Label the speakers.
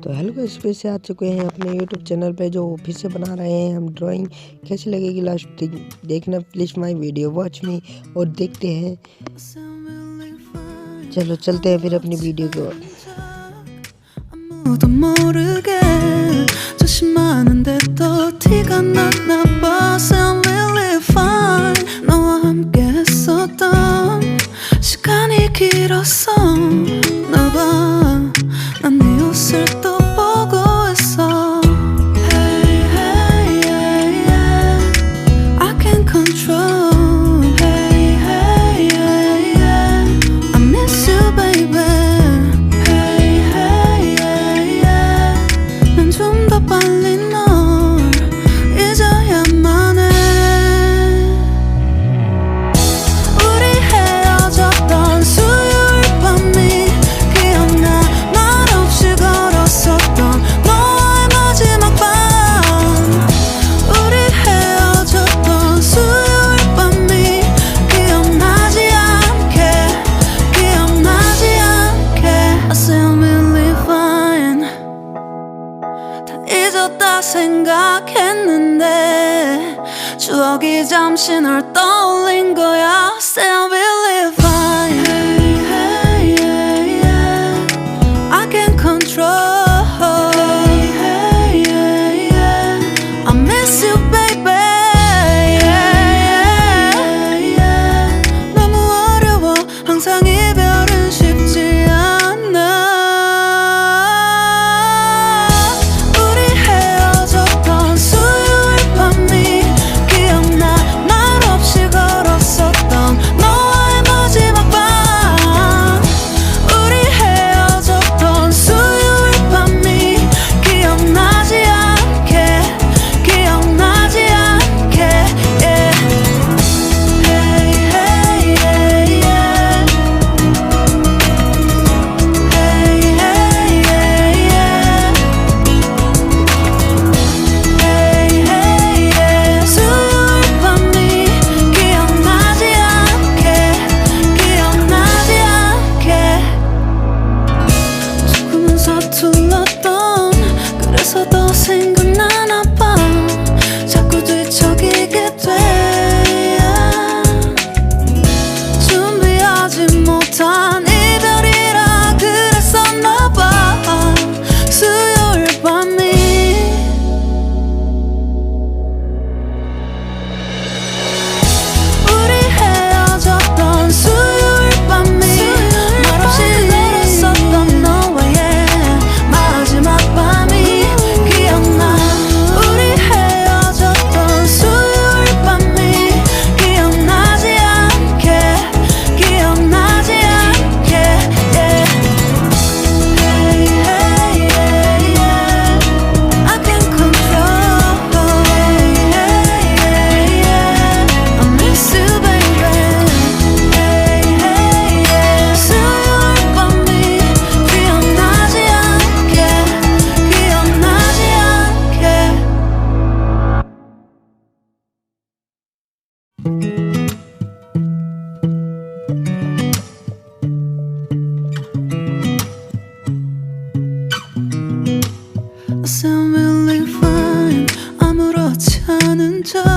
Speaker 1: तो hello guys, फिर से आ चुके हैं अपने यूट्यूब चैनल पे, जो फिर से बना रहे हैं हम ड्राइंग। कैसी लगेगी लास्ट तक देखना प्लीज़ माय वीडियो, वॉच मी और देखते हैं। चलो चलते हैं फिर अपनी वीडियो की ओर।
Speaker 2: 난 네 옷을 또 보고 있어. Hey, hey, yeah, yeah. I can't control. Hey, hey, yeah, yeah. I miss you, baby. Hey, hey, yeah, yeah. 난 좀 더 빨리 널 잊어야만 해. 우리 헤어졌던 수요일 밤이 기억나. 생각했는데 추억이 잠시 널 떠올린 거야. Still believe fine. Hey, hey, yeah, yeah. I can't control. Hey, hey, yeah, yeah. I miss you, baby. Yeah, yeah, yeah. 너무 어려워. 항상 이별은 쉽지 않아. 그래서 더 생각나나 봐. 자꾸 뒤척이게 돼. 준비하지 못한 이별이라 그랬었나 봐. 수요일 밤이 우리 헤어졌던 수요일 밤이 말없이 걸었었던 너와의 마지막 밤이 기억나. 우리 헤어졌던 수요일 밤이 기억나지 않게, 기억나지 않게. Yeah. Hey, hey, yeah, yeah. I can't control. Hey, hey, yeah, yeah. I miss you, baby. Hey, hey, yeah. 수요일 밤이 기억나지 않게, 기억나지 않게. I sound really fine. 아무렇지 않은 척